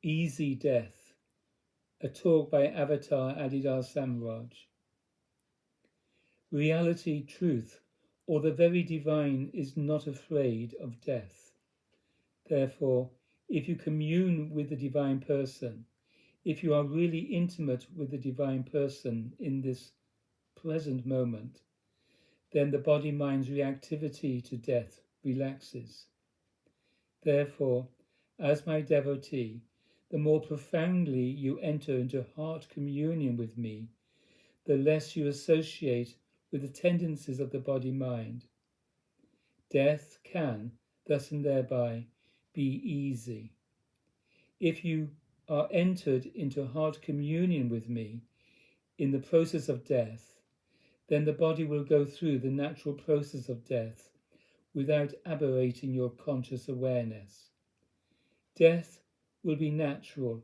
Easy Death, a talk by Avatar Adidar Samraj. Reality, truth, or the very divine is not afraid of death. Therefore, if you commune with the divine person, if you are really intimate with the divine person in this present moment, then the body-mind's reactivity to death relaxes. Therefore, as my devotee, the more profoundly you enter into heart communion with me, the less you associate with the tendencies of the body-mind. Death can, thus and thereby, be easy. If you are entered into heart communion with me in the process of death, then the body will go through the natural process of death without aberrating your conscious awareness. Death will be natural,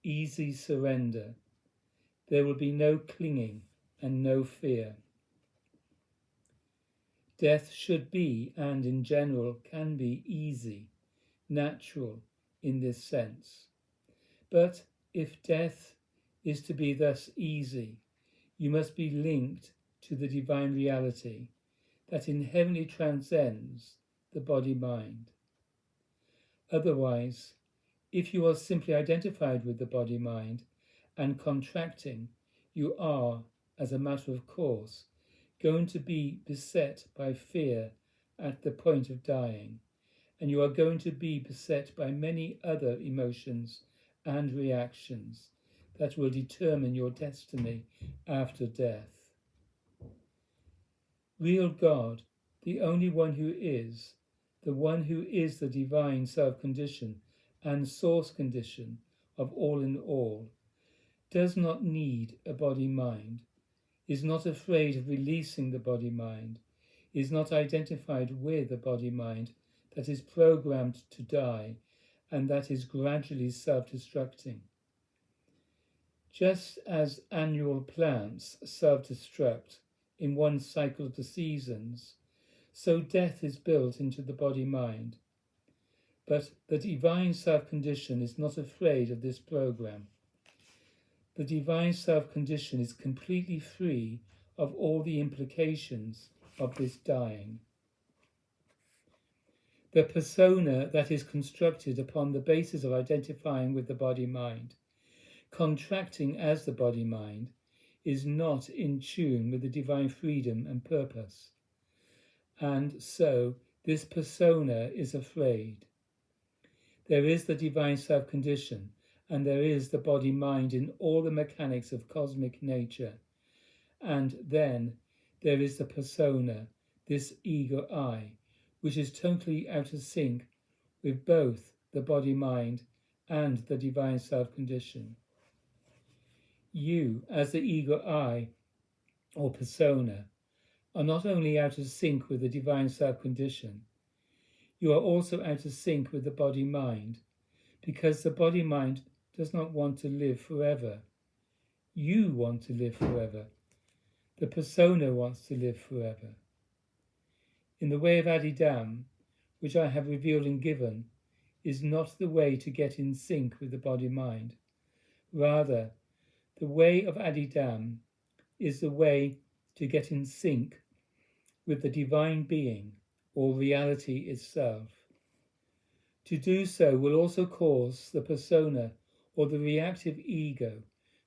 easy surrender. There will be no clinging and no fear. Death should be, and in general can be, easy, natural in this sense. But if death is to be thus easy, you must be linked to the divine reality that inherently transcends the body-mind. Otherwise, if you are simply identified with the body-mind and contracting, you are, as a matter of course, going to be beset by fear at the point of dying, and you are going to be beset by many other emotions and reactions that will determine your destiny after death. Real God, the only one who is, the one who is the divine self-condition and source condition of all in all, does not need a body-mind, is not afraid of releasing the body-mind, is not identified with a body-mind that is programmed to die and that is gradually self-destructing. Just as annual plants self-destruct in one cycle of the seasons, so death is built into the body-mind. But the divine self-condition is not afraid of this program. The divine self-condition is completely free of all the implications of this dying. The persona that is constructed upon the basis of identifying with the body-mind, contracting as the body-mind, is not in tune with the divine freedom and purpose. And so this persona is afraid. There is the divine self-condition, and there is the body-mind in all the mechanics of cosmic nature. And then there is the persona, this ego I, which is totally out of sync with both the body-mind and the divine self-condition. You, as the ego I, or persona, are not only out of sync with the divine self-condition, you are also out of sync with the body-mind, because the body-mind does not want to live forever. You want to live forever. The persona wants to live forever. In the way of Adidam, which I have revealed and given, is not the way to get in sync with the body-mind. Rather, the way of Adidam is the way to get in sync with the divine being or reality itself. To do so will also cause the persona or the reactive ego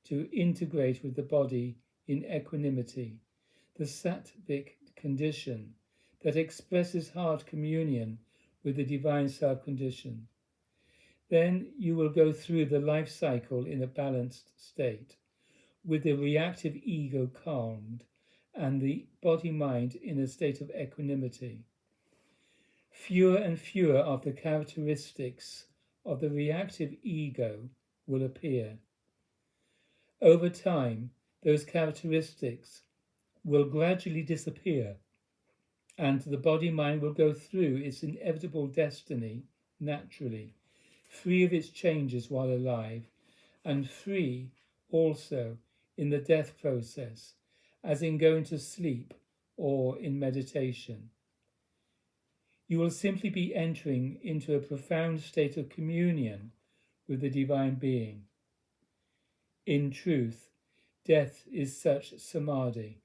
to integrate with the body in equanimity, the sattvic condition that expresses heart communion with the divine self-condition. Then you will go through the life cycle in a balanced state, with the reactive ego calmed and the body-mind in a state of equanimity. Fewer and fewer of the characteristics of the reactive ego will appear. Over time, those characteristics will gradually disappear, and the body-mind will go through its inevitable destiny naturally, free of its changes while alive, and free also in the death process, as in going to sleep or in meditation. You will simply be entering into a profound state of communion with the Divine Being. In truth, death is such samadhi.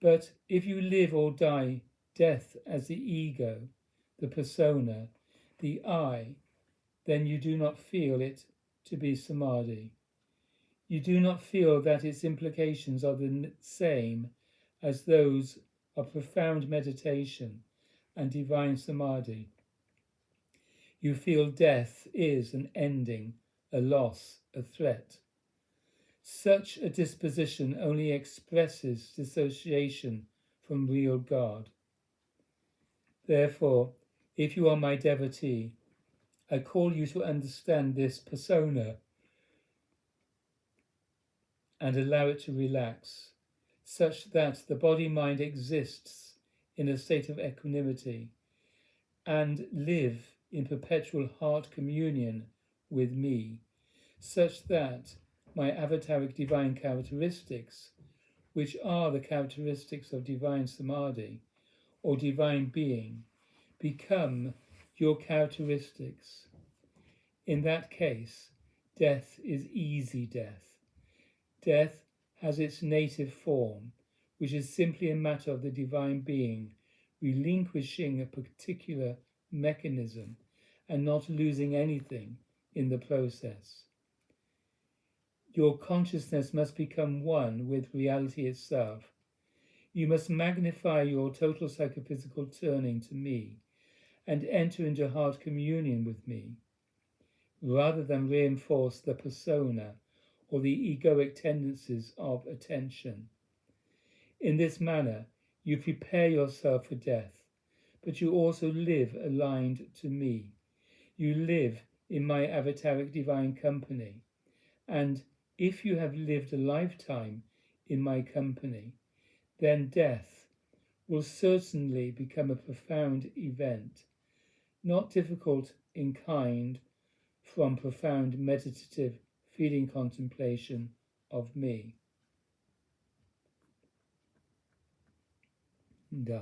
But if you live or die death as the ego, the persona, the I, then you do not feel it to be samadhi. You do not feel that its implications are the same as those of profound meditation and divine samadhi. You feel death is an ending, a loss, a threat. Such a disposition only expresses dissociation from real God. Therefore, if you are my devotee, I call you to understand this persona and allow it to relax, such that the body-mind exists in a state of equanimity and live in perpetual heart communion with me, such that my avataric divine characteristics, which are the characteristics of divine samadhi or divine being, become your characteristics. In that case, death is easy death. Death has its native form, which is simply a matter of the divine being relinquishing a particular mechanism and not losing anything in the process. Your consciousness must become one with reality itself. You must magnify your total psychophysical turning to me and enter into heart communion with me, rather than reinforce the persona or the egoic tendencies of attention. In this manner, you prepare yourself for death, but you also live aligned to me. You live in my avataric divine company, and if you have lived a lifetime in my company, then death will certainly become a profound event, not difficult in kind from profound meditative feeling contemplation of me. Da.